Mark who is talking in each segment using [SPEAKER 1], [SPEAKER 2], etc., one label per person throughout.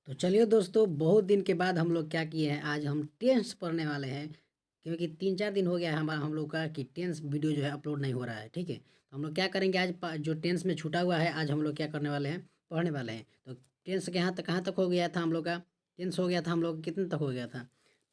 [SPEAKER 1] तो चलिए दोस्तों, बहुत दिन के बाद हम लोग क्या किए हैं, आज हम टेंस पढ़ने वाले हैं। क्योंकि 3-4 दिन हो गया है हमारा हम लोग का कि टेंस वीडियो जो है अपलोड नहीं हो रहा है। ठीक है, तो हम लोग क्या करेंगे आज जो टेंस में छूटा हुआ है आज हम लोग क्या करने वाले हैं, पढ़ने वाले हैं। तो टेंस के यहाँ तक कहाँ तक हो गया था हम लोग का? टेंस हो गया था हम लोग कितने तक हो गया था?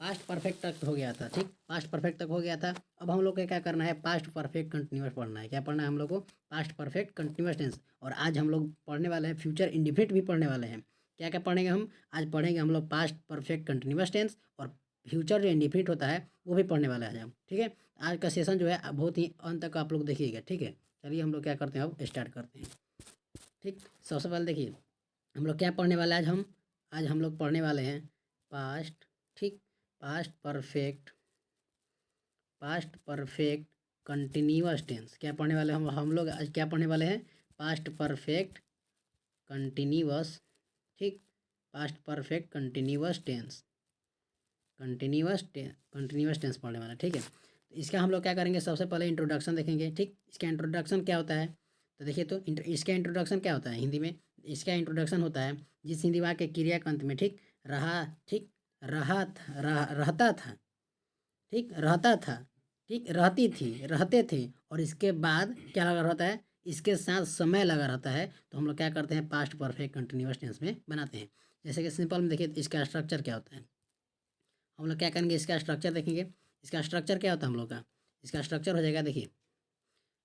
[SPEAKER 1] पास्ट परफेक्ट तक हो गया था। ठीक, पास्ट परफेक्ट तक हो गया था। अब हम लोग को क्या करना है, पास्ट परफेक्ट कंटिन्यूस पढ़ना है। क्या पढ़ना है हम लोग को? Past perfect continuous tense. और आज हम लोग पढ़ने वाले हैं फ्यूचर इंडिफिनिट भी पढ़ने वाले हैं। क्या क्या पढ़ेंगे हम? आज पढ़ेंगे हम लोग पास्ट परफेक्ट कंटिन्यूअस टेंस और फ्यूचर जो इंडिफिनिट होता है वो भी पढ़ने वाला है हम। ठीक है, आज का सेशन जो है बहुत ही अंत तक आप लोग देखिएगा। ठीक है, चलिए हम लोग क्या करते हैं, अब स्टार्ट करते हैं। ठीक, सबसे पहले देखिए हम लोग क्या पढ़ने वाले हैं आज हम लोग पढ़ने वाले हैं पास्ट। ठीक, पास्ट परफेक्ट कंटिन्यूअस टेंस। क्या पढ़ने वाले हम लोग आज क्या पढ़ने वाले हैं? Past perfect continuous. ठीक, पास्ट परफेक्ट कंटिन्यूअस टेंस पढ़ने वाला। ठीक है, तो इसका हम लोग क्या करेंगे, सबसे पहले इंट्रोडक्शन देखेंगे। ठीक, इसका इंट्रोडक्शन क्या होता है? तो देखिए, तो इसका इंट्रोडक्शन क्या होता है हिंदी में? इसका इंट्रोडक्शन होता है जिस हिंदी वाक्य क्रिया के अंत में ठीक रहा, ठीक रहता था, ठीक रहता था, ठीक रहती थी, रहते थे, और इसके बाद क्या लगा रहता है, इसके साथ समय लगा रहता है, तो हम लोग क्या करते हैं, पास्ट परफेक्ट कंटिन्यूअस टेंस में बनाते हैं। जैसे कि सिंपल में देखिए, तो इसका स्ट्रक्चर क्या होता है, हम लोग क्या करेंगे, इसका स्ट्रक्चर देखेंगे। इसका स्ट्रक्चर क्या होता है हम लोग का? इसका स्ट्रक्चर हो जाएगा, देखिए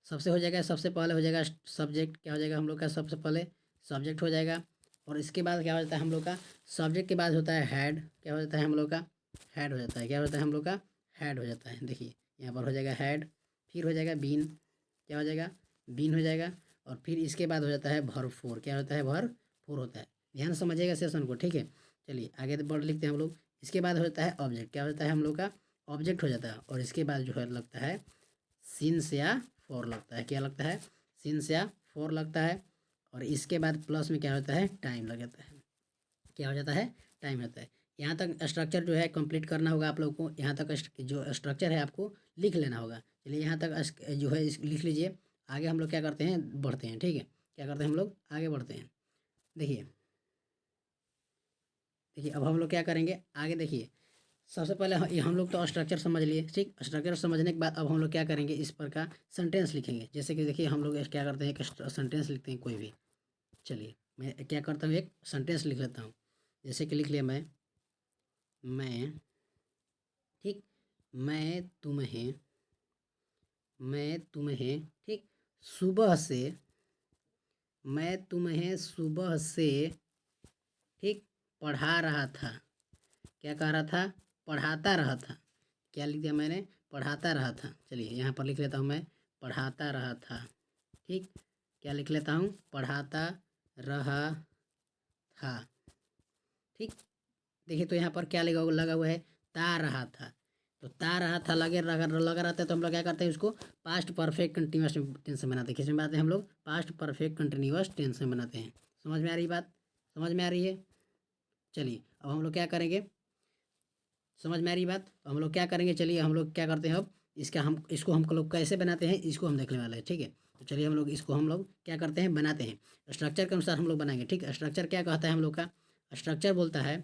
[SPEAKER 1] सबसे हो जाएगा, सबसे पहले हो जाएगा सब्जेक्ट। क्या हो जाएगा हम लोग का? सबसे पहले सब्जेक्ट हो जाएगा। और इसके बाद क्या हो जाता है हम लोग का? सब्जेक्ट के बाद होता है हेड। क्या हो जाता है हम लोग का? हेड हो जाता है। क्या होता है हम लोग का? हेड हो जाता है। देखिए यहाँ पर हो जाएगा हेड, फिर हो जाएगा बीन। क्या हो जाएगा? बीन हो जाएगा। और फिर इसके बाद हो जाता है भर फोर। क्या होता है? भर फोर होता है। ध्यान से समझिएगा सेशन को। ठीक है, चलिए आगे बढ़ लिखते हैं हम लोग। इसके बाद होता है ऑब्जेक्ट। क्या होता है हम लोग का? ऑब्जेक्ट हो जाता है। और इसके बाद जो है लगता है सिंस या फॉर लगता है। क्या लगता है? सिंस या फॉर लगता है। और इसके बाद प्लस में क्या होता है? टाइम लग जाता है। क्या हो जाता है? टाइम होता है। यहाँ तक स्ट्रक्चर जो है कंप्लीट करना होगा आप लोग को। यहाँ तक जो स्ट्रक्चर है आपको लिख लेना होगा। चलिए यहाँ तक जो है लिख लीजिए। आगे हम लोग क्या करते हैं, बढ़ते हैं। ठीक है, क्या करते हैं हम लोग, आगे बढ़ते हैं। देखिए देखिए अब हम लोग क्या करेंगे आगे, देखिए सबसे पहले हम लोग तो स्ट्रक्चर समझ लिए। ठीक, स्ट्रक्चर समझने के बाद अब हम लोग क्या करेंगे, इस पर का सेंटेंस लिखेंगे। जैसे कि देखिए हम लोग क्या करते हैं, एक सेंटेंस लिखते हैं कोई भी। चलिए मैं क्या करता हूँ, एक सेंटेंस लिख लेता हूँ। जैसे कि लिख लिया मैं ठीक, मैं तुम्हें मैं तुम्हें ठीक सुबह से मैं तुम्हें सुबह से ठीक पढ़ा रहा था। क्या कह रहा था? पढ़ाता रहा था। क्या लिख दिया मैंने? पढ़ाता रहा था। चलिए यहाँ पर लिख लेता हूँ मैं, पढ़ाता रहा था। ठीक, क्या लिख लेता हूँ? पढ़ाता रहा था। ठीक, देखिए तो यहाँ पर क्या लगा हुआ है? ता रहा था। तो ता रहा था लगा रहता है, तो हम लोग क्या करते हैं, उसको पास्ट परफेक्ट कंटिन्यूअस टेंस में बनाते हैं। किस में बनाते हैं हम लोग? पास्ट परफेक्ट कंटिन्यूअस टेंस में बनाते हैं। समझ में आ रही बात? समझ में आ रही है? चलिए अब हम लोग क्या करेंगे, समझ में आ रही बात? तो हम लोग क्या करेंगे, चलिए हम लोग क्या करते हैं अब, इसको हम लोग कैसे बनाते हैं इसको हम देखने वाले हैं। ठीक है, तो चलिए हम लोग क्या करते हैं, बनाते हैं। स्ट्रक्चर के अनुसार हम लोग बनाएंगे। ठीक है, स्ट्रक्चर क्या कहता है हम लोग का? स्ट्रक्चर बोलता है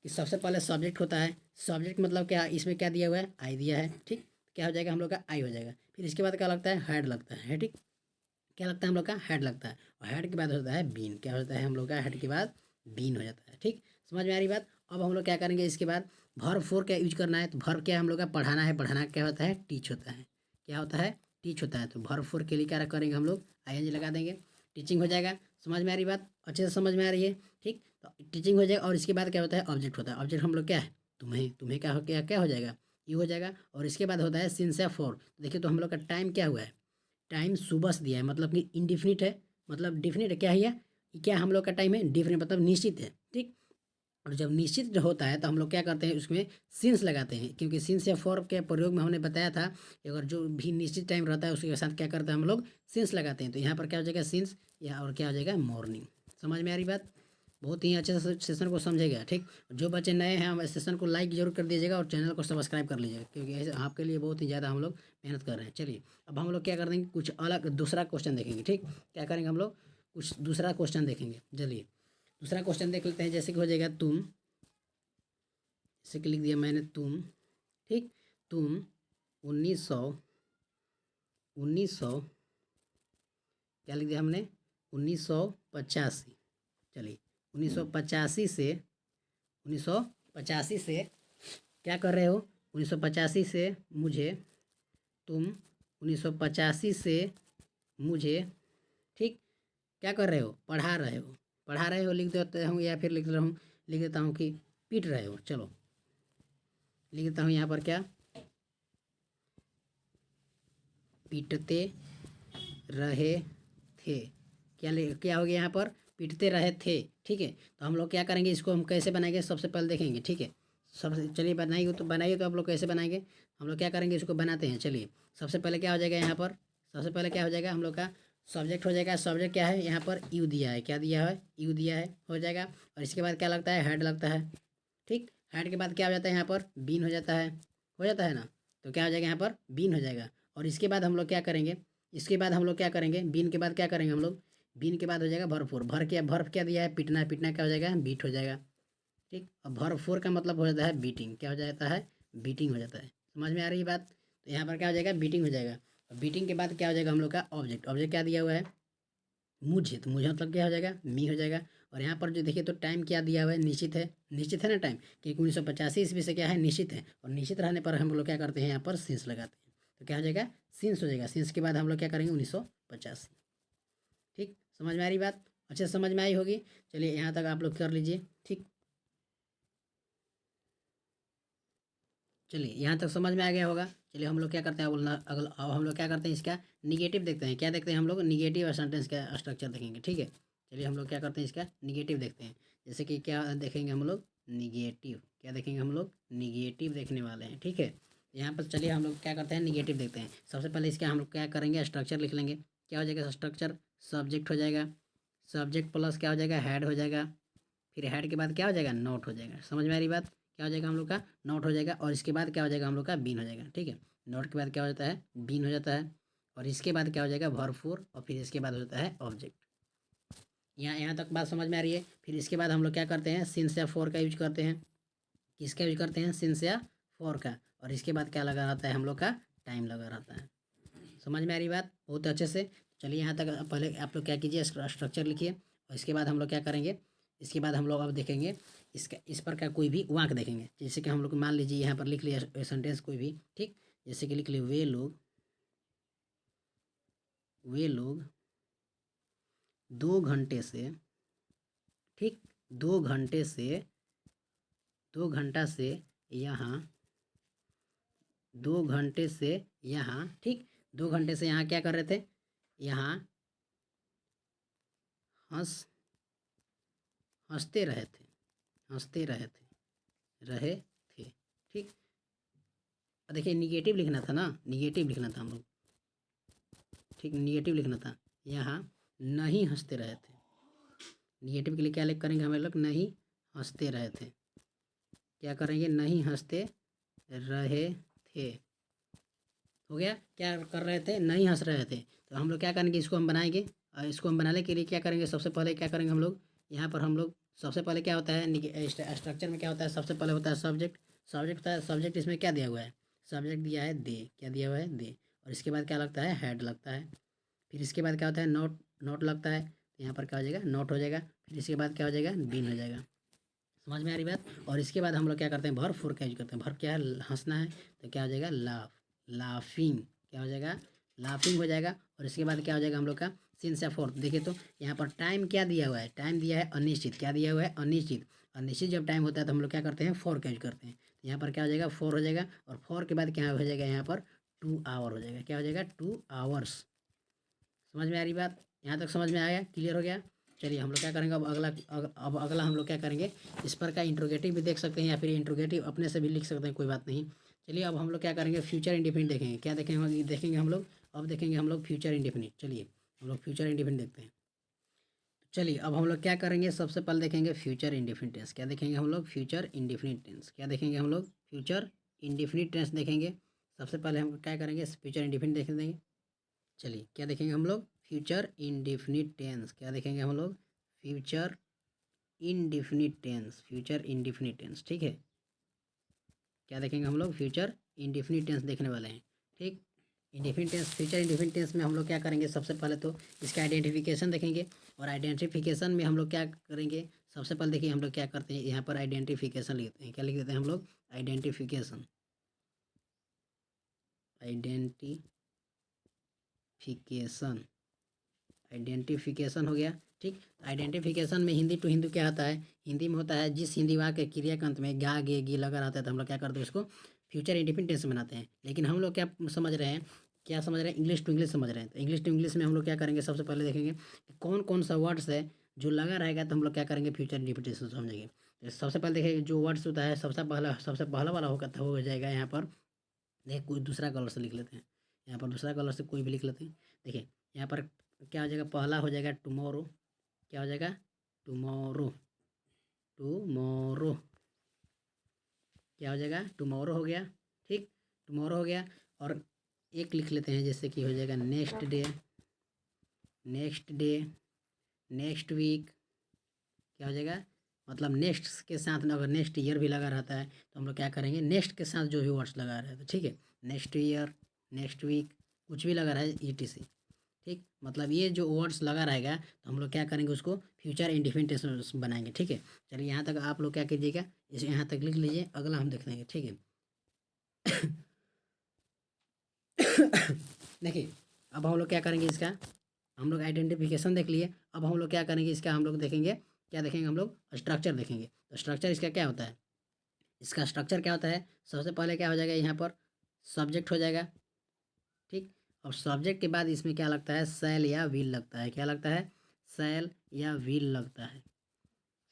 [SPEAKER 1] कि सबसे पहले सब्जेक्ट होता है। सब्जेक्ट मतलब क्या, इसमें क्या दिया हुआ है? आई दिया है। ठीक, क्या हो जाएगा हम लोग का? आई हो जाएगा। फिर इसके बाद क्या लगता है? हेड लगता है। ठीक, क्या लगता है हम लोग का? हेड लगता है। और हेड के बाद होता है बीन। क्या होता है हम लोग का? हेड के बाद बीन हो जाता है। ठीक, समझ में आ रही बात? अब हम लोग क्या करेंगे, इसके बाद वर्ब फोर क्या यूज करना है। तो वर्ब क्या हम लोग का? पढ़ाना है। पढ़ाना क्या होता है? टीच होता है। क्या होता है? टीच होता है। तो वर्ब फोर के लिए क्या करेंगे हम लोग? आई लगा देंगे, टीचिंग हो जाएगा। समझ में आ रही बात? अच्छे से समझ में आ रही है? ठीक, तो टीचिंग हो जाएगा। और इसके बाद क्या होता है? ऑब्जेक्ट होता है। ऑब्जेक्ट हम लोग क्या है? तुम्हें तुम्हें क्या हो जाएगा? यू हो जाएगा। और इसके बाद होता है सिंस या फॉर। देखिए तो हम लोग का टाइम क्या हुआ है? टाइम सुबह से दिया है, मतलब कि इंडिफिनिट है। मतलब डिफिनिट है, क्या है ये? क्या हम लोग का टाइम है? डिफिनिट मतलब निश्चित है। ठीक, और जब निश्चित जो होता है तो हम लोग क्या करते हैं, उसमें सिंस लगाते हैं। क्योंकि सिंस या फॉर के प्रयोग में हमने बताया था कि अगर जो भी निश्चित टाइम रहता है उसके साथ क्या करते हैं हम लोग? सिंस लगाते हैं। तो यहाँ पर क्या हो जाएगा? सिंस। या और क्या हो जाएगा? मॉर्निंग। समझ में आ रही बात? बहुत ही अच्छे से सेशन को समझेगा। ठीक, जो बच्चे नए हैं हम सेशन को लाइक जरूर कर दीजिएगा और चैनल को सब्सक्राइब कर लीजिएगा, क्योंकि ऐसे आपके लिए बहुत ही ज़्यादा हम लोग मेहनत कर रहे हैं। चलिए अब हम लोग क्या कर देंगे, कुछ अलग दूसरा क्वेश्चन देखेंगे। ठीक, क्या करेंगे हम लोग? कुछ दूसरा क्वेश्चन देखेंगे। चलिए दूसरा क्वेश्चन देख लेते हैं, जैसे कि हो जाएगा तुम, जैसे कि लिख दिया मैंने तुम, ठीक, तुम 1900 क्या लिख दिया हमने, 1985, चलिए 1985 से क्या कर रहे हो, 1985 से मुझे, तुम 1985 से मुझे, ठीक, क्या कर रहे हो, पढ़ा रहे हो लिख देता हूँ, या फिर लिख देता हूँ कि पीट रहे हो। चलो लिख देता हूँ यहाँ पर क्या, पीटते रहे थे, क्या हो गया यहाँ पर, पीटते रहे थे, ठीक है। तो हम लोग क्या करेंगे, इसको हम कैसे बनाएंगे सबसे पहले देखेंगे, ठीक है। सबसे चलिए बनाइए तो आप लोग कैसे बनाएंगे, हम लोग क्या करेंगे, इसको बनाते हैं। चलिए सबसे पहले क्या हो जाएगा यहाँ पर, सबसे पहले क्या हो जाएगा हम लोग का सब्जेक्ट हो जाएगा। सब्जेक्ट क्या है यहाँ पर, यू दिया है, क्या दिया है, यू दिया है, हो जाएगा। और इसके बाद क्या लगता है, हेड लगता है, ठीक। हेड के बाद क्या हो जाता है यहाँ पर, बीन हो जाता है ना। तो क्या हो जाएगा यहाँ पर, बीन हो जाएगा। और इसके बाद हम लोग क्या करेंगे, इसके बाद हम लोग क्या करेंगे, बीन के बाद क्या करेंगे हम लोग, बीन के बाद हो जाएगा भरपूर। भर क्या दिया है, पिटना, पिटना क्या हो जाएगा, बीट हो जाएगा, ठीक। और भरपूर का मतलब हो जाता है बीटिंग, क्या हो जाता है, बीटिंग हो जाता है। समझ में आ रही है बात। तो यहाँ पर क्या हो जाएगा, बीटिंग हो जाएगा। और बीटिंग के बाद क्या हो जाएगा हम लोग का ऑब्जेक्ट, ऑब्जेक्ट क्या दिया हुआ है, मुझे, तो मुझे मतलब क्या हो जाएगा, मी हो जाएगा। और यहाँ पर जो देखिए तो टाइम क्या दिया हुआ है, निश्चित है ना टाइम, क्योंकि 1985 ईस्वी से क्या है, निश्चित है। और निश्चित रहने पर हम लोग क्या करते हैं, यहाँ पर सिंस लगाते हैं। तो क्या हो जाएगा, सिंस हो जाएगा। सिंस के बाद हम लोग क्या करेंगे, 1985, ठीक। समझ में आ रही बात, अच्छे से समझ में आई होगी। चलिए यहाँ तक आप लोग कर लीजिए, ठीक। चलिए यहाँ तक समझ में आ गया होगा। चलिए हम लोग क्या करते हैं, अब हम लोग क्या करते हैं, इसका निगेटिव देखते हैं। क्या देखते हैं हम लोग, निगेटिव सेंटेंस का स्ट्रक्चर देखेंगे, ठीक है। चलिए हम लोग क्या करते हैं, इसका निगेटिव देखते हैं। जैसे कि क्या देखेंगे हम लोग, निगेटिव, क्या देखेंगे हम लोग, निगेटिव देखने वाले हैं, ठीक है। यहाँ पर चलिए हम लोग क्या करते हैं, निगेटिव देखते हैं। सबसे पहले इसका हम लोग क्या करेंगे, स्ट्रक्चर लिख लेंगे। क्या हो जाएगा स्ट्रक्चर, सब्जेक्ट हो जाएगा, सब्जेक्ट प्लस क्या हो जाएगा, हेड हो जाएगा। फिर हेड के बाद क्या हो जाएगा, नोट हो जाएगा। समझ में आ रही बात, क्या हो जाएगा हम लोग का, नोट हो जाएगा। और इसके बाद क्या हो जाएगा हम लोग का, बीन हो जाएगा, ठीक है। नोट के बाद क्या हो जाता है, बीन हो जाता है। और इसके बाद क्या हो जाएगा, भरपूर। और फिर इसके बाद हो जाता है ऑब्जेक्ट। यहाँ तक बात समझ में आ रही है। फिर इसके बाद हम लोग क्या करते हैं, सिंस या फोर का यूज करते हैं। किसका यूज करते हैं, सिंस या फोर का। और इसके बाद क्या लगा रहता है हम लोग का, टाइम लगा रहता है। समझ में आ रही बात बहुत अच्छे से। चलिए यहाँ तक पहले आप लोग क्या कीजिए, स्ट्रक्चर लिखिए। और इसके बाद हम लोग क्या करेंगे, इसके बाद हम लोग अब देखेंगे इसका, इस पर का कोई भी वाक्य देखेंगे। जैसे कि हम लोग मान लीजिए यहाँ पर लिख लिया सेंटेंस कोई भी, ठीक। जैसे कि लिख लिए, वे लोग 2 घंटे से, ठीक, 2 घंटे से, 2 घंटा से यहाँ, 2 घंटे से यहाँ, ठीक, 2 घंटे से यहाँ क्या कर रहे थे, यहाँ हंस हंसते रहे थे, हंसते रहे थे, ठीक। देखिए निगेटिव लिखना था ना, निगेटिव लिखना था हम लोग, ठीक, निगेटिव लिखना था। यहाँ नहीं हंसते रहे थे, निगेटिव के लिए क्या लिख करेंगे हम लोग, नहीं हंसते रहे थे। क्या करेंगे, नहीं हंसते रहे थे, हो गया। क्या कर रहे थे, नहीं हंस रहे थे। तो हम लोग क्या करेंगे, इसको हम बनाएंगे। और इसको हम बनाने के लिए क्या करेंगे, सबसे पहले क्या करेंगे हम लोग, यहाँ पर हम लोग सबसे पहले क्या होता है, स्ट्रक्चर में क्या होता है, सबसे पहले होता है सब्जेक्ट। सब्जेक्ट होता है, सब्जेक्ट इसमें क्या दिया हुआ है, सब्जेक्ट दिया है दे, क्या दिया हुआ है, दे। और इसके बाद क्या लगता है, हेड लगता है। फिर इसके बाद क्या होता है, नोट, नोट लगता है। तो यहाँ पर क्या हो जाएगा, नोट हो जाएगा। फिर इसके बाद क्या हो जाएगा, बीन हो जाएगा। समझ में आ रही बात। और इसके बाद हम लोग क्या करते हैं, भर फोर का यूज करते हैं। भर क्या है, हंसना है। तो क्या हो जाएगा, लाफिंग, क्या हो जाएगा, लाफिंग हो जाएगा। और इसके बाद क्या हो जाएगा हम लोग का, सिंस या फोर्थ। देखिए तो यहाँ पर टाइम क्या दिया हुआ है, टाइम दिया है अनिश्चित, क्या दिया हुआ है, अनिश्चित। अनिश्चित जब टाइम होता है तो हम लोग क्या करते हैं, फोर का यूज करते हैं। तो यहाँ पर क्या हो जाएगा, फोर हो जाएगा। और फोर के बाद क्या हो जाएगा, यहाँ पर 2 आवर हो जाएगा। क्या हो जाएगा, 2 आवर्स। समझ में आ रही बात, यहाँ तक समझ में आया, क्लियर हो गया। चलिए हम लोग क्या करेंगे, अब अगला हम लोग क्या करेंगे, इस पर का इंट्रोगेटिव भी देख सकते हैं, या फिर इंट्रोगेटिव अपने से भी लिख सकते हैं, कोई बात नहीं। चलिए अब हम लोग क्या करेंगे, फ्यूचर इंडेफिनिट देखेंगे। क्या देखेंगे हम लोग, अब देखेंगे हम लोग फ्यूचर इंडेफिनिट। चलिए हम लोग फ्यूचर इंडेफिनिट देखते हैं। चलिए अब हम लोग क्या करेंगे, सबसे पहले देखेंगे फ्यूचर इंडेफिनिट टेंस। क्या देखेंगे हम लोग, फ्यूचर इंडेफिनिट टेंस। क्या देखेंगे हम लोग, फ्यूचर इंडेफिनिट टेंस देखेंगे। सबसे पहले हम क्या करेंगे, फ्यूचर इंडेफिनिट देख देंगे। चलिए क्या देखेंगे हम लोग, फ्यूचर इंडेफिनिट टेंस। क्या देखेंगे हम लोग, future indefinite tense, future indefinite tense, ठीक है। क्या देखेंगे हम लोग? फ्यूचर इनडिफिनिट टेंस देखने वाले हैं, ठीक। Indefinite tense, future indefinite tense में हम लोग क्या करेंगे? सबसे पहले तो इसका आइडेंटिफिकेशन देखेंगे, और आइडेंटिफिकेशन में हम लोग क्या करेंगे? सबसे पहले देखिए हम लोग क्या करते हैं, यहाँ पर आइडेंटिफिकेशन लिखते हैं। क्या लिख देते हैं हम लोग? आइडेंटिफिकेशन, आइडेंटिफिकेशन, आइडेंटिफिकेशन हो गया, ठीक। आइडेंटिफिकेशन में हिंदी टू हिंदी क्या होता है? हिंदी में होता है जिस हिंदी वाक्य क्रिया के अंत में गा गे गी लगा रहता है तो हम लोग क्या करते हैं? उसको फ्यूचर इंडिफिनिट टेंस बनाते हैं। लेकिन हम लोग क्या समझ रहे हैं? क्या समझ रहे हैं? इंग्लिश टू इंग्लिश समझ रहे हैं। तो इंग्लिश टू इंग्लिश में हम लोग क्या करेंगे? सबसे पहले देखेंगे कि कौन कौन सा वर्ड्स है जो लगा रहेगा तो हम लोग क्या करेंगे? फ्यूचर इंडिफिनिट टेंस समझेंगे। तो सबसे पहले देखिए जो वर्ड्स होता है सबसे पहला वाला होगा तो हो जाएगा यहाँ पर। देखिए कोई दूसरा कलर से लिख लेते हैं, यहाँ पर दूसरा कलर से कोई भी लिख लेते हैं। देखिए यहाँ पर क्या हो जाएगा? पहला हो जाएगा टुमारो। क्या हो जाएगा? Tomorrow, tomorrow. क्या हो जाएगा? टुमारो हो गया, ठीक। टुमारो हो गया, और एक लिख लेते हैं जैसे कि हो जाएगा next day, next day, next week. क्या हो जाएगा? मतलब नेक्स्ट के साथ ना, अगर नेक्स्ट ईयर भी लगा रहता है तो हम लोग क्या करेंगे? नेक्स्ट के साथ जो भी वर्ड्स लगा रहे हैं, ठीक है। नेक्स्ट ईयर, नेक्स्ट वीक, कुछ भी लगा रहा है ETC, ठीक। मतलब ये जो वर्ड्स लगा रहेगा तो हम लोग क्या करेंगे? उसको फ्यूचर इंडिफिनिट टेंस बनाएंगे, ठीक है। चलिए यहाँ तक आप लोग क्या कीजिएगा? इसे यहाँ तक लिख लीजिए, अगला हम देख लेंगे, ठीक है। देखिए अब हम लोग क्या करेंगे? इसका हम लोग आइडेंटिफिकेशन देख लिए, अब हम लोग क्या करेंगे? इसका हम लोग देखेंगे, क्या देखेंगे हम लोग? स्ट्रक्चर देखेंगे। तो स्ट्रक्चर इसका क्या होता है? इसका स्ट्रक्चर क्या होता है? सबसे पहले क्या हो जाएगा? यहाँ पर सब्जेक्ट हो जाएगा, ठीक। और सब्जेक्ट के बाद इसमें क्या लगता है? सेल या विल लगता है। क्या लगता है? सेल या विल लगता है।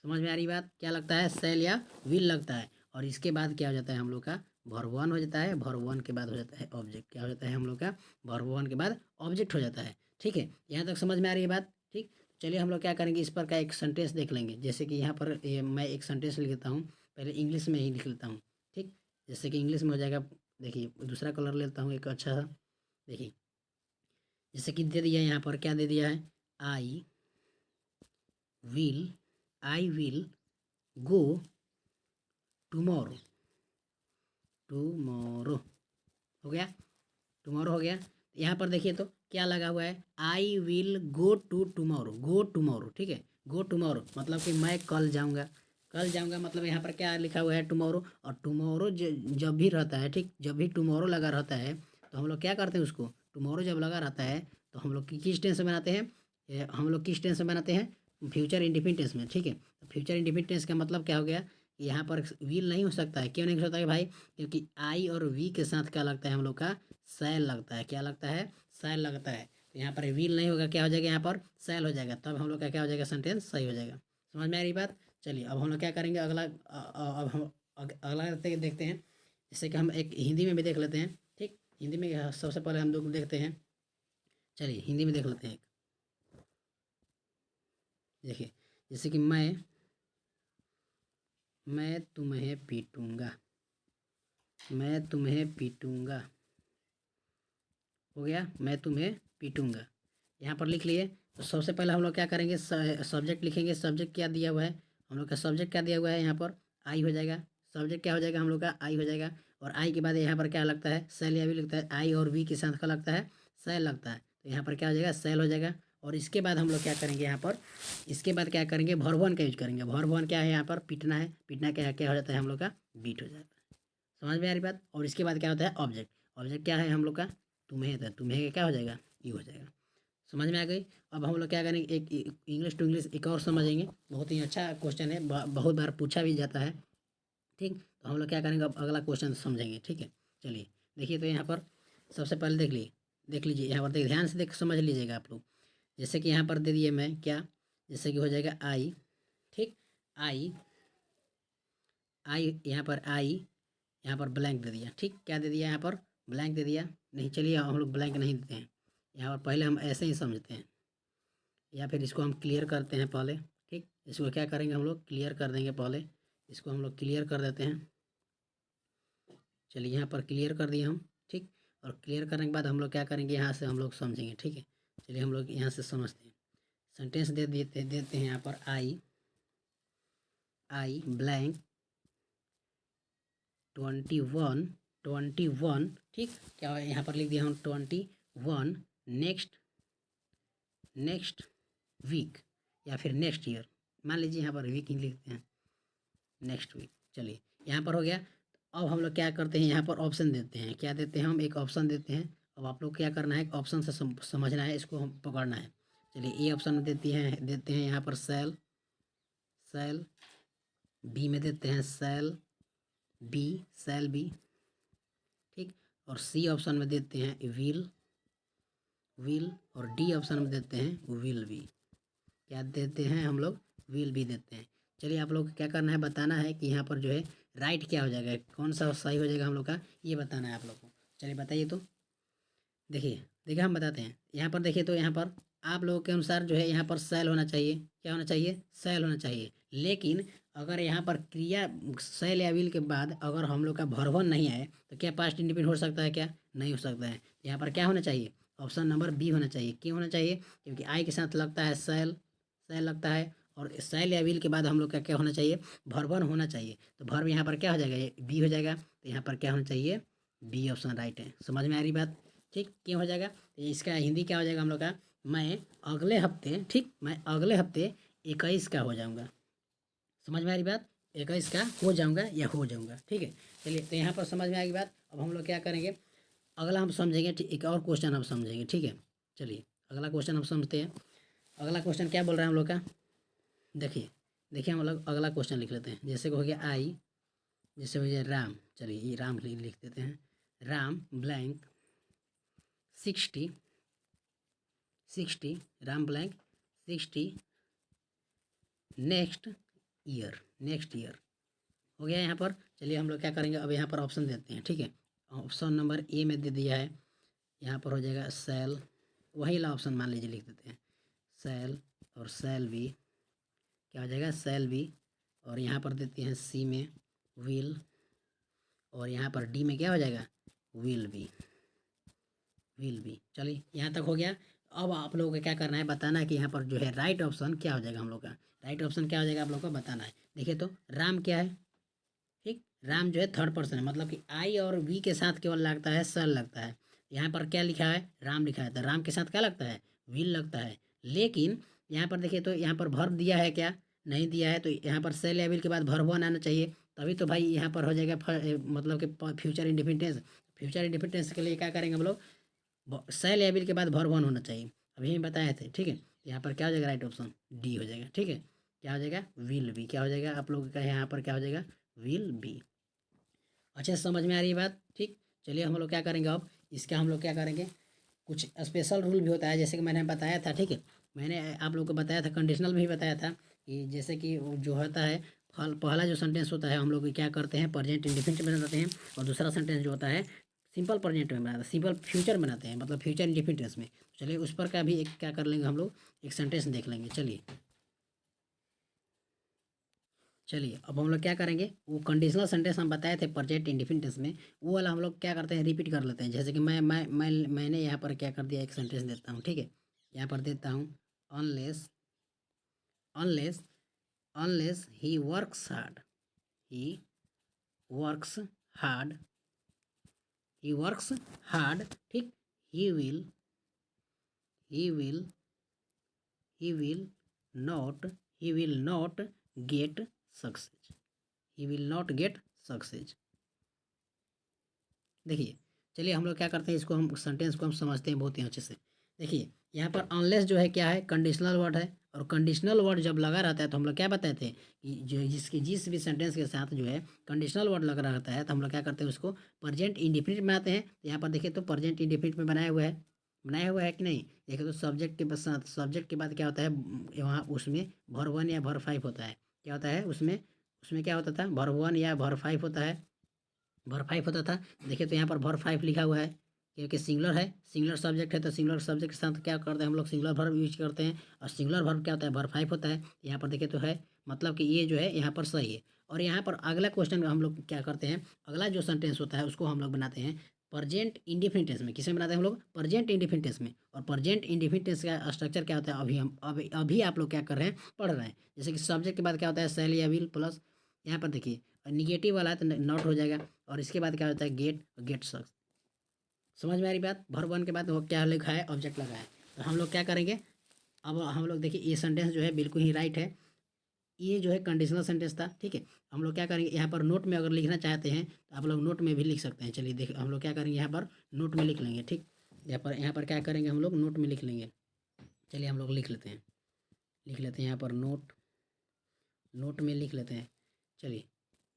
[SPEAKER 1] समझ में आ रही बात? क्या लगता है? सेल या विल लगता है। और इसके बाद क्या हो जाता है हम लोग का? वर्ब वन हो जाता है। वर्ब वन के बाद हो जाता है ऑब्जेक्ट। क्या हो जाता है हम लोग का? वर्ब वन के बाद ऑब्जेक्ट हो जाता है, ठीक है। यहाँ तक समझ में आ रही है बात, ठीक। चलिए हम लोग क्या करेंगे? इस पर का एक सेंटेंस देख लेंगे। जैसे कि यहाँ पर मैं एक सेंटेंस लिख लेता हूँ, पहले इंग्लिश में ही लिख लेता हूँ, ठीक। जैसे कि इंग्लिश में हो जाएगा। देखिए दूसरा कलर लेता हूँ एक अच्छा सा। देखिए जैसे कि दे दिया, यहाँ पर क्या दे दिया है? I will, I will go tomorrow, tomorrow हो गया, टुमारो हो गया। यहाँ पर देखिए तो क्या लगा हुआ है? I will go to tomorrow, go tomorrow, ठीक है। गो टुमारो मतलब कि मैं कल जाऊँगा, कल जाऊँगा मतलब यहाँ पर क्या लिखा हुआ है? टुमारो। और टुमारो जब भी रहता है, ठीक, जब भी टुमारो लगा रहता है तो हम लोग क्या करते हैं? उसको टुमारो जब लगा रहता है तो हम लोग किस टेंस में बनाते हैं? हम लोग किस टेंस में बनाते हैं? फ्यूचर इंडिफिनिट टेंस में, ठीक है। फ्यूचर इंडिफिनिट टेंस का मतलब क्या हो गया? यहाँ पर विल नहीं हो सकता है। क्यों नहीं हो सकता है भाई? क्योंकि आई और वी के साथ क्या लगता है हम लोग का? सेल लगता है। क्या लगता है? सेल लगता है। तो यहाँ पर विल नहीं होगा, क्या हो जाएगा? यहाँ पर सेल हो जाएगा, तब हम लोग का क्या हो जाएगा? सेंटेंस सही हो जाएगा। समझ में आ रही बात? चलिए अब हम लोग क्या करेंगे? अगला अब हम अगला देखते हैं। जैसे कि हम एक हिंदी में भी देख लेते हैं, ठीक। हिंदी में सबसे पहले हम लोग देखते हैं। चलिए हिंदी में देख लेते हैं। देखिए जैसे कि मैं तुम्हें पीटूंगा, मैं तुम्हें पीटूंगा, हो गया। मैं तुम्हें पीटूंगा, यहाँ पर लिख लिए। तो सबसे पहले हम लोग क्या करेंगे? सब्जेक्ट लिखेंगे। सब्जेक्ट क्या दिया हुआ है हम लोग का? सब्जेक्ट क्या दिया हुआ है? यहाँ पर आई हो जाएगा। सब्जेक्ट क्या हो जाएगा हम लोग का? आई हो जाएगा। और आई के बाद यहाँ पर क्या लगता है? सेल या वी लगता है। आई और वी के साथ क्या लगता है? सेल लगता है। तो यहाँ पर क्या हो जाएगा? सेल हो जाएगा। और इसके बाद हम लोग क्या करेंगे? यहाँ पर इसके बाद क्या करेंगे? वर्ब वन का यूज करेंगे। वर्ब वन क्या है? यहाँ पर पीटना है। पीटना क्या क्या हो जाता है हम लोग का? बीट हो जाता है। समझ में आ रही बात? और इसके बाद क्या होता है? ऑब्जेक्ट। ऑब्जेक्ट क्या है हम लोग का? तुम्हें था, तुम्हें का क्या हो जाएगा? यू हो जाएगा। समझ में आ गई? अब हम लोग क्या करेंगे? एक इंग्लिश टू इंग्लिश एक और समझेंगे। बहुत ही अच्छा क्वेश्चन है, बहुत बार पूछा भी जाता है, ठीक। तो हम लोग क्या करेंगे? अब अगला क्वेश्चन समझेंगे, ठीक है। चलिए देखिए तो यहाँ पर सबसे पहले देख लीजिए यहाँ पर ध्यान से देख समझ लीजिएगा आप लोग। जैसे कि यहाँ पर दे दिए मैं क्या? जैसे कि हो जाएगा आई, ठीक। आई, आई यहाँ पर आई, यहाँ पर ब्लैंक दे दिया, ठीक। क्या दे दिया? यहाँ पर ब्लैंक दे दिया। नहीं, चलिए हम लोग ब्लैंक नहीं देते हैं। यहाँ पर पहले हम ऐसे ही समझते हैं, या फिर इसको हम क्लियर करते हैं पहले, ठीक। इसको क्या करेंगे? हम लोग क्लियर कर देंगे पहले। इसको हम लोग क्लियर कर देते हैं। चलिए यहाँ पर क्लियर कर दिए हम, ठीक। और क्लियर करने के बाद हम लोग क्या करेंगे? यहाँ से हम लोग समझेंगे, ठीक है। चलिए हम लोग यहाँ से समझते हैं। सेंटेंस दे देते हैं यहाँ पर आई आई ब्लैंक 21 ठीक, क्या यहाँ पर लिख दिया हम 21 नेक्स्ट वीक या फिर नेक्स्ट ईयर, मान लीजिए यहाँ पर वीक ही लिखते हैं, नेक्स्ट वीक। चलिए यहाँ पर हो गया। अब हम लोग क्या करते हैं, यहाँ पर ऑप्शन देते हैं, क्या देते हैं हम, एक ऑप्शन देते हैं। अब आप लोग क्या करना है, ऑप्शन से समझना है, इसको हम पकड़ना है। चलिए ए ऑप्शन में देते हैं यहाँ पर सेल, बी में देते हैं सेल बी, ठीक, और सी ऑप्शन में देते हैं विल, और डी ऑप्शन में देते हैं विल बी। क्या देते हैं हम लोग, विल बी देते हैं। चलिए आप लोग को क्या करना है, बताना है कि यहाँ पर जो है राइट क्या हो जाएगा, कौन सा सही हो जाएगा हम लोग का, ये बताना है आप लोग को। चलिए बताइए। तो देखिए हम बताते हैं। यहाँ पर देखिए, तो यहाँ पर आप लोगों के अनुसार जो है यहाँ पर सेल होना चाहिए, क्या होना चाहिए, सेल होना चाहिए। लेकिन अगर यहाँ पर क्रिया सेल या विल के बाद अगर हम लोग का भरवन नहीं आए तो क्या पास्ट इंडिपेंडेंट हो सकता है, क्या नहीं हो सकता है। यहाँ पर क्या होना चाहिए, ऑप्शन नंबर बी होना चाहिए। क्यों होना चाहिए, क्योंकि आई के साथ लगता है सेल लगता है, और सेल या विल के बाद हम लोग का क्या होना चाहिए, भरवन होना चाहिए। तो भर्व यहाँ पर क्या हो जाएगा, ये बी हो जाएगा। तो यहाँ पर क्या होना चाहिए, बी ऑप्शन राइट है। समझ में आ रही बात, ठीक, क्यों हो जाएगा। तो इसका हिंदी क्या हो जाएगा हम लोग का, मैं अगले हफ्ते 21 का हो जाऊंगा। समझ में आ रही बात, 21 का हो जाऊंगा या हो जाऊंगा, ठीक है। चलिए तो यहाँ पर समझ में आ गई बात। अब हम लोग क्या करेंगे, अगला हम समझेंगे, एक और क्वेश्चन हम समझेंगे, ठीक है। चलिए अगला क्वेश्चन हम समझते हैं। अगला क्वेश्चन क्या बोल रहा है हम लोग का, देखिए हम लोग अगला क्वेश्चन लिख लेते हैं। जैसे हो गया आई, जैसे हो गया राम, चलिए ये राम लिख देते हैं। Ram blank 60 Ram blank 60 next year हो गया यहाँ पर। चलिए हम लोग क्या करेंगे, अब यहाँ पर ऑप्शन देते हैं, ठीक है। ऑप्शन नंबर ए में दे दिया है, यहाँ पर हो जाएगा सेल, वही ला ऑप्शन मान लीजिए लिख देते हैं, सेल और सेल बी, क्या हो जाएगा, सेल बी। और यहाँ पर देते हैं सी में विल, और यहाँ पर डी में क्या हो जाएगा, विल बी। चलिए यहाँ तक हो गया। अब आप लोगों को क्या करना है, बताना है कि यहाँ पर जो है राइट ऑप्शन क्या हो जाएगा हम लोग का, राइट ऑप्शन क्या हो जाएगा आप लोग को बताना है। देखिए तो राम क्या है, ठीक, राम जो है थर्ड पर्सन है, मतलब कि आई और वी के साथ केवल लगता है सेल लगता है। यहाँ पर क्या लिखा है, राम लिखा है, तो राम के साथ क्या लगता है, विल लगता है। लेकिन यहाँ पर देखिए तो यहाँ पर भर्ब दिया है क्या, नहीं दिया है। तो यहाँ पर सेल या विल के बाद भर्ब वन आना चाहिए, तभी तो भाई यहाँ पर हो जाएगा मतलब कि फ्यूचर इंडिपेंडेंस के लिए क्या करेंगे हम लोग, सेल या विल के बाद भर्ब वन होना चाहिए, अभी हम बताए थे, ठीक है। यहाँ पर क्या हो जाएगा, राइट ऑप्शन डी हो जाएगा, ठीक है। क्या हो जाएगा, विल बी, क्या हो जाएगा आप लोगों का यहाँ पर क्या हो जाएगा, विल बी। अच्छे से समझ में आ रही है बात, ठीक। चलिए हम लोग क्या करेंगे, अब इसका हम लोग क्या करेंगे, कुछ स्पेशल रूल भी होता है, जैसे कि मैंने बताया था, ठीक है। मैंने आप लोग को बताया था, कंडीशनल भी बताया था कि जैसे कि जो होता है पहला जो सेंटेंस होता है हम लोग क्या करते हैं, प्रेजेंट इंडिफिनिट में बनाते हैं, और दूसरा सेंटेंस जो होता है सिंपल प्रेजेंट में बनाते हैं, सिंपल फ्यूचर बनाते हैं, मतलब फ्यूचर इंडिफिनिट में। चलिए उस पर का भी एक क्या कर लेंगे हम लोग, एक सेंटेंस देख लेंगे। चलिए अब हम लोग क्या करेंगे, वो कंडीशनल सेंटेंस हम बताए थे प्रेजेंट इंडिफिनिट में, वो वाला हम लोग क्या करते हैं, रिपीट कर लेते हैं। जैसे कि मैंने यहाँ पर क्या कर दिया, एक सेंटेंस देता हूँ, ठीक है। यहाँ पर देता हूँ, unless unless unless he works hard, he works hard he works hard, ठीक, he will he will he will he will not get success, he will not get success। देखिए चलिए हम लोग क्या करते हैं, इसको हम सेंटेंस को हम समझते हैं बहुत ही अच्छे से। देखिए यहाँ पर अनलेस जो है क्या है, कंडीशनल वर्ड है, और कंडीशनल वर्ड जब लगा रहता है तो हम लोग क्या बताए थे कि जो जिस भी सेंटेंस के साथ जो है कंडीशनल वर्ड लगा रहता है तो हम लोग क्या करते हैं, उसको प्रेजेंट इंडिफिनिट में आते हैं। तो यहाँ पर देखिए तो प्रेजेंट इंडिफिनिट में बनाया हुआ है कि नहीं। देखिए तो सब्जेक्ट के साथ, सब्जेक्ट के बाद क्या होता है वहाँ, उसमें भर वन या भर फाइव होता है, क्या होता है उसमें उसमें क्या होता था, भर वन या भर फाइव होता है, भर फाइव होता था। देखिए तो यहाँ पर भर फाइव लिखा हुआ है, क्योंकि सिंगुलर है, सिंगुलर सब्जेक्ट है, तो सिंगुलर सब्जेक्ट के साथ क्या करते हैं हम लोग, सिंगुलर वर्ब यूज करते हैं, और सिंगुलर वर्ब क्या होता है, भर फाइव होता है। यहाँ पर देखिए तो है, मतलब कि ये जो है यहाँ पर सही है। और यहाँ पर अगला क्वेश्चन में हम लोग क्या करते हैं, अगला जो सेंटेंस होता है उसको हम लोग बनाते हैं प्रजेंट इंडिफिनिट टेंस में। किसमें बनाते हैं हम लोग? प्रजेंट इंडिफिनिट टेंस में। और प्रजेंट इंडिफिनिट टेंस का स्ट्रक्चर क्या होता है? अभी आप लोग क्या कर रहे हैं? पढ़ रहे हैं। जैसे कि सब्जेक्ट के बाद क्या होता है? शैल या विल प्लस, यहाँ पर देखिए निगेटिव वाला है तो नॉट हो जाएगा। और इसके बाद क्या होता है? गेट सक्स। समझ में आ रही बात? वर्ब वन के बाद वो क्या लिखा है? ऑब्जेक्ट लगा है। तो हम लोग क्या करेंगे? अब हम लोग देखिए ये सेंटेंस जो है बिल्कुल ही राइट है। ये जो है कंडीशनल सेंटेंस था, ठीक है। हम लोग क्या करेंगे यहाँ पर? नोट में अगर लिखना चाहते हैं तो आप लोग नोट में भी लिख सकते हैं। चलिए देख, हम लोग क्या करेंगे यहाँ पर? नोट में लिख लेंगे, ठीक। यहाँ पर क्या करेंगे हम लोग? नोट में लिख लेंगे। चलिए हम लोग लिख लेते हैं यहाँ पर नोट में लिख लेते हैं। चलिए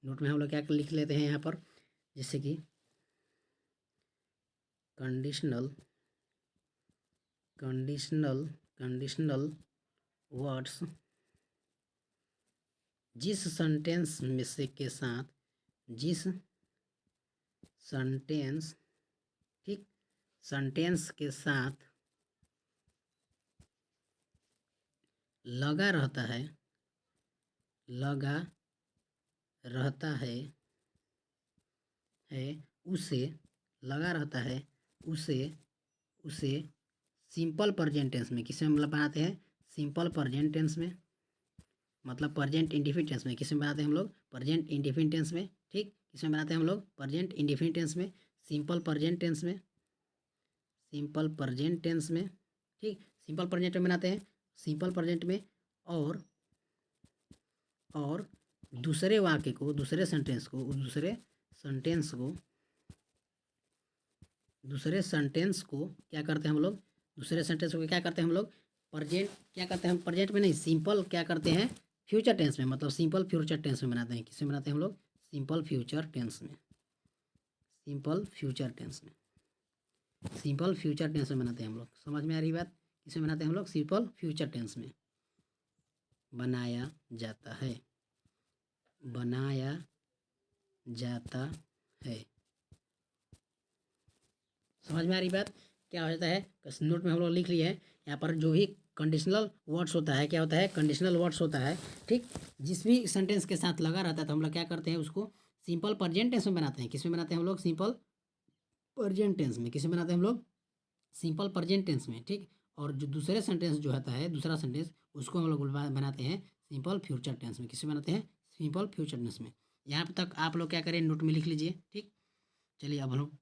[SPEAKER 1] नोट में हम लोग क्या लिख लेते हैं यहाँ पर? जैसे कि कंडीशनल वर्ड्स जिस सेंटेंस में से के साथ, जिस सेंटेंस, ठीक, सेंटेंस के साथ लगा रहता है उसे सिंपल प्रेजेंट टेंस में। किसमें मतलब बनाते हैं? सिंपल प्रेजेंट टेंस में, मतलब प्रेजेंट इंडेफिनिट टेंस में। किसमें बनाते हैं हम लोग? प्रेजेंट इंडेफिनिट टेंस में, ठीक। किसमें बनाते हैं हम लोग? प्रेजेंट इंडेफिनिट टेंस में, सिंपल प्रेजेंट टेंस में, ठीक। सिंपल प्रेजेंट में बनाते हैं, सिंपल प्रेजेंट में। और दूसरे वाक्य को, दूसरे सेंटेंस को क्या करते हैं हम लोग? दूसरे सेंटेंस को क्या करते हैं हम लोग? प्रेजेंट क्या करते हैं हम? प्रेजेंट में नहीं, सिंपल क्या करते हैं? फ्यूचर टेंस में, मतलब सिंपल फ्यूचर टेंस में बनाते हैं। किसमें बनाते हैं हम लोग? सिंपल फ्यूचर टेंस में, सिंपल फ्यूचर टेंस में बनाते हैं हम लोग। समझ में आ रही बात? किसमें बनाते हैं हम लोग? सिंपल फ्यूचर टेंस में बनाया जाता है। समझ में आ रही बात? क्या हो जाता है? नोट में हम लोग लिख लिए हैं। यहाँ पर जो भी कंडीशनल वर्ड्स होता है, क्या होता है? कंडीशनल वर्ड्स होता है, ठीक। जिस भी सेंटेंस के साथ लगा रहता है तो हम लोग क्या करते हैं? उसको सिंपल प्रेजेंट टेंस में बनाते हैं। किसमें बनाते हैं हम लोग? सिंपल प्रेजेंट टेंस में। किसमें बनाते हैं हम लोग? सिंपल प्रेजेंट टेंस में, ठीक। और जो दूसरे सेंटेंस जो होता है, दूसरा सेंटेंस, उसको हम लोग बनाते हैं सिंपल फ्यूचर टेंस में। किसमें बनाते हैं? सिंपल फ्यूचर टेंस में। यहाँ तक आप लोग क्या करें? नोट में लिख लीजिए, ठीक। चलिए अब हम लोग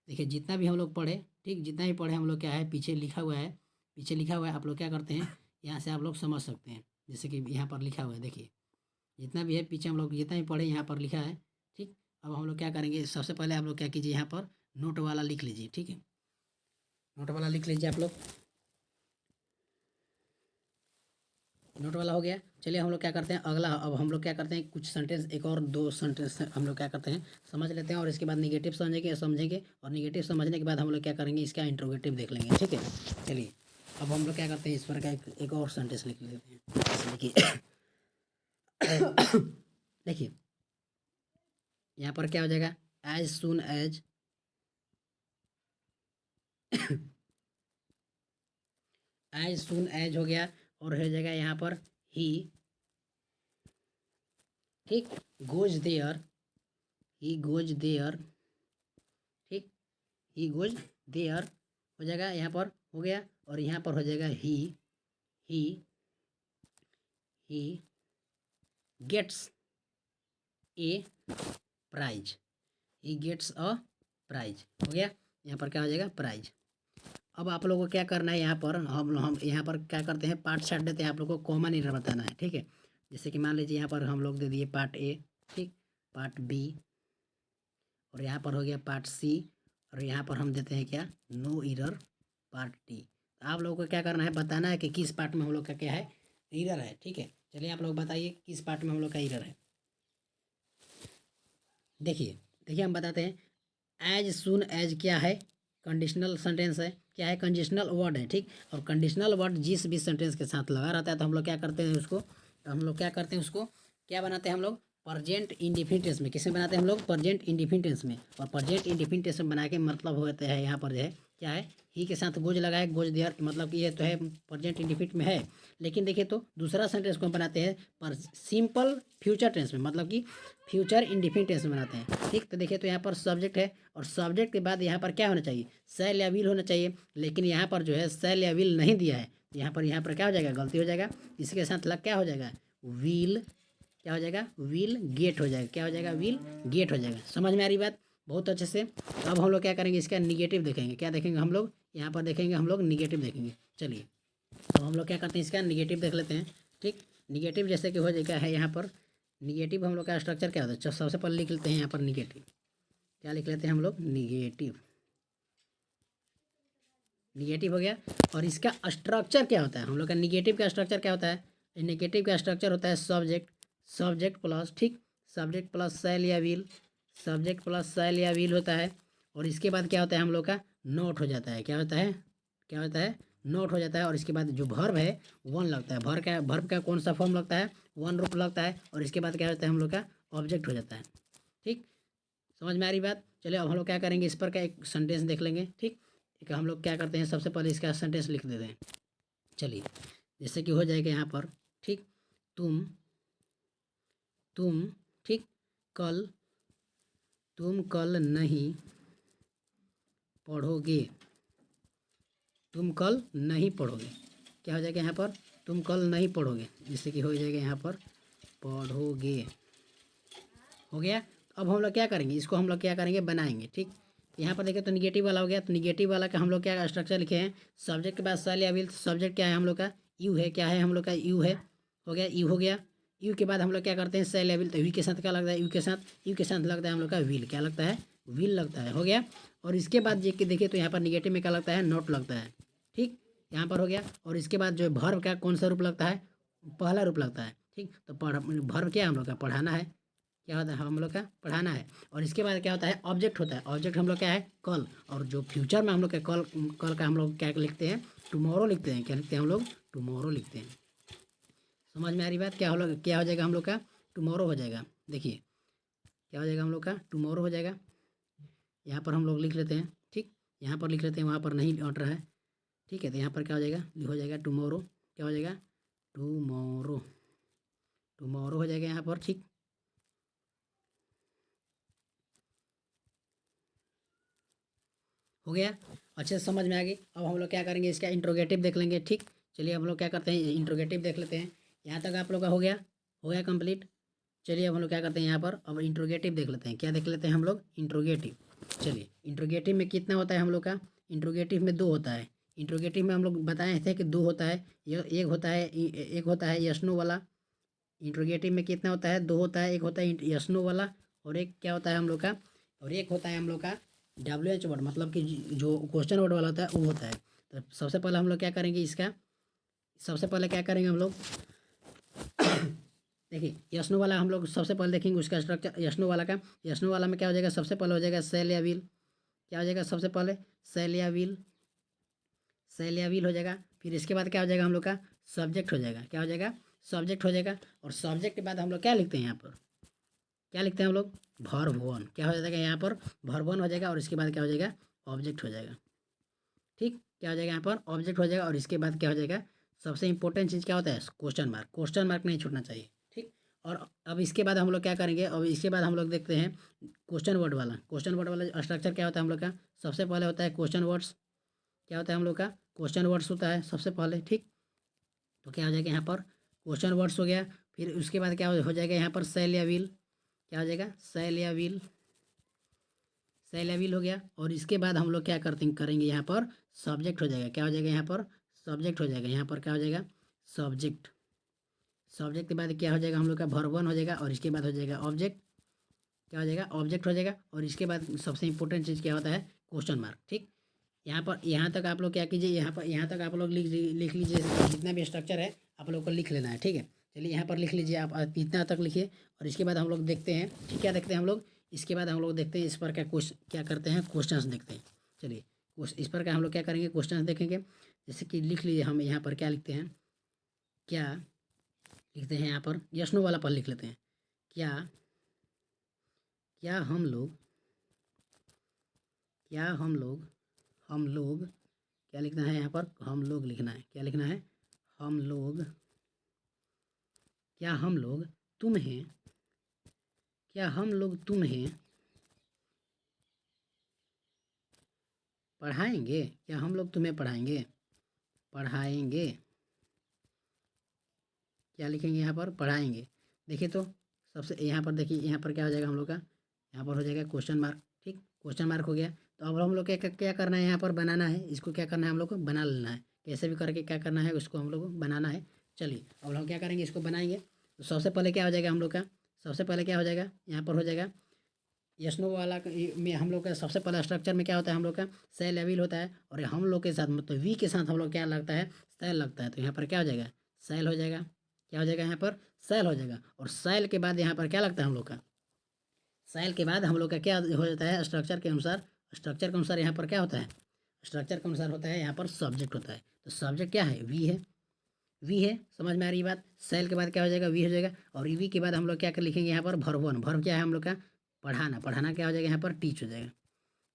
[SPEAKER 1] देखिए जितना भी हम लोग पढ़े, ठीक, जितना भी पढ़े हम लोग, क्या है पीछे लिखा हुआ है, आप लोग क्या करते हैं? यहाँ से आप लोग समझ सकते हैं। जैसे कि यहाँ पर लिखा हुआ है, देखिए जितना भी है पीछे हम लोग जितना भी पढ़े यहाँ पर लिखा है, ठीक। अब हम लोग क्या करेंगे? सबसे पहले आप लोग क्या कीजिए? यहाँ पर नोट वाला लिख लीजिए, ठीक है। नोट वाला लिख लीजिए आप लोग। नोट वाला हो गया। चलिए हम लोग क्या करते हैं? अगला अब हम लोग क्या करते हैं? कुछ सेंटेंस, एक और दो सेंटेंस हम लोग क्या करते हैं? समझ लेते हैं। और इसके बाद निगेटिव समझेंगे और निगेटिव समझने के बाद हम लोग क्या करेंगे? इसका इंट्रोगेटिव देख लेंगे, ठीक है। चलिए अब हम लोग क्या करते हैं? इस पर का एक और सेंटेंस लिख लेते हैं। देखिए देखिए यहाँ पर क्या हो जाएगा? एज सुन एज हो गया। और हो जाएगा यहाँ पर ही, ठीक, गोज देयर, ठीक, ही गोज देयर हो जाएगा। यहाँ पर हो गया। और यहाँ पर हो जाएगा he gets a prize, he gets a prize हो गया। यहाँ पर क्या हो जाएगा? प्राइज। अब आप लोगों को क्या करना है? यहाँ पर हम यहाँ पर क्या करते हैं? पार्ट छाट देते हैं। आप लोगों को कॉमन एरर बताना है, ठीक है। जैसे कि मान लीजिए यहाँ पर हम लोग दे दिए पार्ट ए, ठीक, पार्ट बी, और यहाँ पर हो गया पार्ट सी, और यहाँ पर हम देते हैं क्या? No error part D. आप लोगों को क्या करना है? बताना है कि किस पार्ट में हम लोग का क्या है? एरर है, ठीक है। चलिए आप लोग बताइए किस पार्ट में हम लोग का एरर है। देखिए हम बताते हैं। एज सुन एज क्या है? कंडीशनल सेंटेंस है, क्या है? कंडीशनल वर्ड है, ठीक। और कंडीशनल वर्ड जिस भी सेंटेंस के साथ लगा रहता है तो हम लोग क्या करते हैं? उसको क्या बनाते हैं हम लोग? प्रेजेंट इंडेफिनिट टेंस में। किसमें बनाते हैं हम लोग? प्रेजेंट इंडेफिनिट टेंस में। और प्रेजेंट इंडेफिनिट टेंस में बना के मतलब होता है यहाँ पर जो है क्या है? ही के साथ गोज लगाए, गोज देयर, मतलब कि ये तो है प्रेजेंट इंडिफिनिट में है। लेकिन देखिए तो दूसरा सेंटेंस को हम बनाते हैं पर सिंपल फ्यूचर टेंस में, मतलब कि फ्यूचर इंडिफिनिट टेंस में बनाते हैं। ठीक, तो देखिए तो यहाँ पर सब्जेक्ट है और सब्जेक्ट के बाद यहाँ पर क्या होना चाहिए, शैल या विल होना चाहिए। लेकिन यहाँ पर जो है शैल या विल नहीं दिया है, यहाँ पर क्या हो जाएगा, गलती हो जाएगा। इसके साथ लग क्या हो जाएगा, विल, क्या हो जाएगा, विल गेट हो जाएगा, क्या हो जाएगा, विल गेट हो जाएगा। समझ में आ रही बात, बहुत अच्छे से। तो अब हम लोग क्या करेंगे, इसका निगेटिव देखेंगे। क्या देखेंगे हम लोग, यहाँ पर देखेंगे हम लोग निगेटिव देखेंगे। चलिए तो हम लोग क्या करते हैं, इसका निगेटिव देख लेते हैं। ठीक, निगेटिव जैसे कि हो जाएगा है यहाँ पर निगेटिव, हम लोग का स्ट्रक्चर क्या होता है, सबसे पहले लिख लेते हैं यहाँ पर निगेटिव। क्या लिख लेते हैं हम लोग, निगेटिव। निगेटिव हो गया। और इसका स्ट्रक्चर क्या होता है, हम लोग का निगेटिव का स्ट्रक्चर क्या होता है, निगेटिव का स्ट्रक्चर होता है सब्जेक्ट, सब्जेक्ट प्लस, ठीक, सब्जेक्ट प्लस शैल या विल, सब्जेक्ट प्लस शैल या विल होता है। और इसके बाद क्या होता है हम लोग का, नोट हो जाता है। क्या होता है, क्या होता है, नोट हो जाता है। और इसके बाद जो वर्ब है वन लगता है, वर्ब का कौन सा फॉर्म लगता है, वन रूप लगता है। और इसके बाद क्या होता है हम लोग का, ऑब्जेक्ट हो जाता है। ठीक, समझ में आ रही बात। चलिए अब हम लोग क्या करेंगे, इस पर का एक सेंटेंस देख लेंगे। ठीक, एक हम लोग क्या करते हैं, सबसे पहले इसका सेंटेंस लिख देते हैं। चलिए जैसे कि हो जाएगा यहाँ पर, ठीक, तुम ठीक, कल, तुम कल नहीं पढ़ोगे, तुम कल नहीं पढ़ोगे। क्या हो जाएगा यहाँ पर, तुम कल नहीं पढ़ोगे, जिससे कि हो जाएगा यहाँ पर पढ़ोगे। हो गया। अब हम लोग क्या करेंगे, इसको हम लोग क्या करेंगे, बनाएंगे। ठीक, यहाँ पर देखिए तो निगेटिव वाला हो गया। तो निगेटिव वाला का हम लोग क्या स्ट्रक्चर लिखे हैं, सब्जेक्ट के बाद शैल या विल। सब्जेक्ट क्या है हम लोग का, यू है, क्या है हम लोग का, यू है। हो गया, यू हो गया। यू के बाद हम लोग क्या करते हैं, शैल या विल। तो यू के साथ क्या लगता है, यू के साथ लगता है हम लोग का विल। क्या लगता है, विल लगता है। हो गया। और इसके बाद देखिए तो यहाँ पर निगेटिव में क्या लगता है, नोट लगता है। ठीक, यहाँ पर हो गया। और इसके बाद जो वर्ब का कौन सा रूप लगता है, पहला रूप लगता है। ठीक, तो वर्ब क्या है हम लोग का, पढ़ाना है। क्या होता है हम लोग का, पढ़ाना है। और इसके बाद क्या होता है, ऑब्जेक्ट होता है। ऑब्जेक्ट हम लोग क्या है, कल। और जो फ्यूचर में हम लोग का कल, कल का हम लोग क्या लिखते हैं, टुमारो लिखते हैं। क्या लिखते हैं हम लोग, टुमारो लिखते हैं। समझ में आ रही बात, क्या हो लोग, क्या हो जाएगा हम लोग का, टुमारो हो जाएगा। देखिए क्या हो जाएगा हम लोग का, टुमारो हो जाएगा। यहाँ पर हम लोग लिख लेते हैं। ठीक, यहाँ पर लिख लेते हैं, वहाँ पर नहीं अट रहा है। ठीक है, तो यहाँ पर क्या हो जाएगा, हो जाएगा टुमारो। क्या हो जाएगा, टुमारो, टुमारो हो जाएगा यहाँ पर। ठीक, हो गया, अच्छे से समझ में आ गई। अब हम लोग क्या करेंगे, इसका इंट्रोगेटिव देख लेंगे। ठीक, चलिए हम लोग क्या करते हैं, इंट्रोगेटिव देख लेते हैं। यहाँ तक आप लोग का हो गया कंप्लीट। चलिए अब हम लोग क्या करते हैं, यहाँ पर अब इंट्रोगेटिव देख लेते हैं। क्या देख लेते हैं हम लोग, इंट्रोगेटिव। चलिए इंट्रोगेटिव में कितना होता है हम लोग का, इंट्रोगेटिव में दो होता है। इंट्रोगेटिव में हम लोग बताए थे कि दो होता है, एक होता है यस नो वाला। इंट्रोगेटिव में कितना होता है, दो होता है। एक होता है यस नो वाला, और एक क्या होता है हम लोग का, और एक होता है हम लोग का WH वर्ड, मतलब कि जो क्वेश्चन वर्ड वाला होता है वो होता है। तो सबसे पहले हम लोग क्या करेंगे, इसका सबसे पहले क्या करेंगे हम लोग देखिए यस नो वाला हम लोग सबसे पहले देखेंगे उसका स्ट्रक्चर। यस नो वाला का, यस नो वाला में क्या हो जाएगा, सबसे पहले हो जाएगा शैल या विल। क्या हो जाएगा सबसे पहले, शैल या विल, शैल या विल हो जाएगा। फिर इसके बाद क्या हो जाएगा हम लोग का, सब्जेक्ट हो जाएगा। क्या हो जाएगा, सब्जेक्ट हो जाएगा। और सब्जेक्ट के बाद हम लोग क्या लिखते हैं यहाँ पर, क्या लिखते हैं हम लोग, वर्ब वन। क्या हो जाएगा यहाँ पर, वर्ब वन हो जाएगा। और इसके बाद क्या हो जाएगा, ऑब्जेक्ट हो जाएगा। ठीक, क्या हो जाएगा यहाँ पर, ऑब्जेक्ट हो जाएगा। और इसके बाद क्या हो जाएगा, सबसे इंपॉर्टेंट चीज़ क्या होता है, क्वेश्चन मार्क। क्वेश्चन मार्क नहीं छूटना चाहिए। ठीक, और अब इसके बाद हम लोग क्या करेंगे, अब इसके बाद हम लोग देखते हैं क्वेश्चन वर्ड वाला। क्वेश्चन वर्ड वाला स्ट्रक्चर क्या होता है हम लोग का, सबसे पहले होता है क्वेश्चन वर्ड्स। क्या होता है हम लोग का, क्वेश्चन वर्ड्स होता है सबसे पहले। ठीक, तो क्या हो जाएगा यहाँ पर, क्वेश्चन वर्ड्स हो गया। फिर उसके बाद क्या हो जाएगा यहाँ पर, शैल या विल। क्या हो जाएगा, शैल या विल, शैल या विल हो गया। और इसके बाद हम लोग क्या करेंगे यहाँ पर, सब्जेक्ट हो जाएगा। क्या हो जाएगा यहाँ पर, सब्जेक्ट हो जाएगा। यहाँ पर क्या हो जाएगा, सब्जेक्ट। सब्जेक्ट के बाद क्या हो जाएगा हम लोग का, वर्ब वन हो जाएगा। और इसके बाद हो जाएगा ऑब्जेक्ट। क्या हो जाएगा, ऑब्जेक्ट हो जाएगा। और इसके बाद सबसे इंपॉर्टेंट चीज़ क्या होता है, क्वेश्चन मार्क। ठीक, यहाँ पर यहाँ तक आप लोग क्या कीजिए, यहाँ तक आप लोग लिख लीजिए। जितना भी स्ट्रक्चर है आप लोग को लिख लेना है। ठीक है, चलिए यहाँ पर लिख लीजिए, आप इतना तक लिखिए। और इसके बाद हम लोग देखते हैं, ठीक, क्या देखते हैं हम लोग, इसके बाद हम लोग देखते हैं इस पर क्या करते हैं, क्वेश्चंस देखते हैं। चलिए इस पर का हम लोग क्या करेंगे, क्वेश्चंस देखेंगे। जैसे कि लिख लीजिए, हम यहाँ पर क्या लिखते हैं, क्या लिखते हैं यहाँ पर, यस नो वाला पर लिख लेते हैं। क्या क्या हम लोग, क्या हम लोग क्या लिखना है यहाँ पर, हम लोग लिखना है। क्या लिखना है, हम लोग। क्या हम लोग तुम्हें, क्या हम लोग तुम्हें पढ़ाएंगे, क्या हम लोग तुम्हें पढ़ाएंगे, पढ़ाएंगे। क्या लिखेंगे यहाँ पर, पढ़ाएंगे। देखिए तो सबसे यहाँ पर देखिए, यहाँ पर क्या हो जाएगा हम लोग का, यहाँ पर हो जाएगा क्वेश्चन मार्क। ठीक, क्वेश्चन मार्क हो गया। तो अब हम लोग क्या क्या करना है, यहाँ पर बनाना है इसको। क्या करना है हम लोग को, बना लेना है। कैसे भी करके क्या करना है, उसको हम लोग को बनाना है। चलिए अब हम क्या करेंगे, इसको बनाएंगे। तो सबसे पहले क्या हो जाएगा हम लोग का, सबसे पहले क्या हो जाएगा, यहाँ पर हो जाएगा यशनो वाला में हम लोग का सबसे पहला स्ट्रक्चर में क्या होता है हम लोग का, सेल एविल होता है। और हम लोग के साथ मतलब वी के साथ हम लोग क्या लगता है, सेल लगता है। तो यहाँ पर क्या हो जाएगा, सेल हो जाएगा। क्या हो जाएगा यहाँ पर, सेल हो जाएगा। और सेल के बाद यहाँ पर क्या लगता है हम लोग का, सेल के बाद हम लोग का क्या हो जाता है, स्ट्रक्चर के अनुसार। स्ट्रक्चर के अनुसार यहाँ पर क्या होता है, स्ट्रक्चर के अनुसार होता है यहाँ पर सब्जेक्ट होता है। तो सब्जेक्ट क्या है, वी है। वी है, समझ में आ रही बात। सेल के बाद क्या हो जाएगा, वी हो जाएगा। और वी के बाद हम लोग क्या कर लिखेंगे यहाँ पर, वर्ब वन। वर्ब क्या है हम लोग का, पढ़ाना। पढ़ाना क्या हो जाएगा यहाँ पर, टीच हो जाएगा।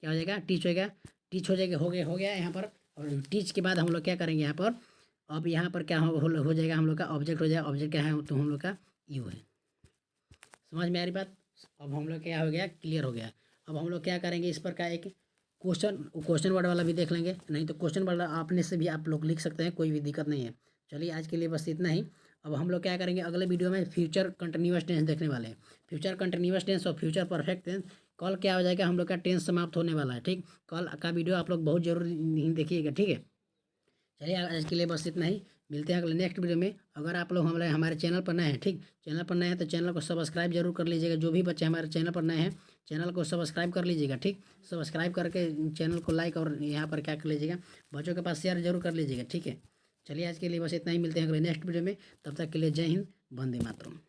[SPEAKER 1] क्या हो जाएगा, टीच हो जाएगा। टीच हो जाएगा, हो गया यहाँ पर। और टीच के बाद हम लोग क्या करेंगे यहाँ पर, अब यहाँ पर क्या हो जाएगा हम लोग का, ऑब्जेक्ट हो जाएगा। ऑब्जेक्ट क्या है, तो हम लोग का यू है। समझ में आ रही बात। अब हम लोग क्या हो गया, क्लियर हो गया। अब हम लोग क्या करेंगे, इस पर का एक क्वेश्चन वर्ड वाला भी देख लेंगे। नहीं तो क्वेश्चन वर्ड अपने से भी आप लोग लिख सकते हैं, कोई भी दिक्कत नहीं है। चलिए आज के लिए बस इतना ही। अब हम लोग क्या करेंगे, अगले वीडियो में फ्यूचर कंटिन्यूअस टेंस देखने वाले हैं। फ्यूचर कंटिन्यूअस टेंस और फ्यूचर परफेक्ट टेंस। कल क्या हो जाएगा, हम लोग का टेंस समाप्त होने वाला है। ठीक, कल का वीडियो आप लोग बहुत जरूर नहीं देखिएगा। ठीक है, चलिए आज के लिए बस इतना ही। मिलते हैं अगले नेक्स्ट वीडियो में। अगर आप लोग हमारे चैनल पर नए हैं, ठीक, चैनल पर नए हैं तो चैनल को सब्सक्राइब जरूर कर लीजिएगा। जो भी बच्चे हमारे चैनल पर नए हैं, चैनल को सब्सक्राइब कर लीजिएगा। ठीक, सब्सक्राइब करके चैनल को लाइक और यहाँ पर क्या कर लीजिएगा, बच्चों के पास शेयर जरूर कर लीजिएगा। ठीक है, चलिए आज के लिए बस इतना ही। मिलते हैं अगले नेक्स्ट वीडियो में। तब तक के लिए जय हिंद, वंदे मातरम।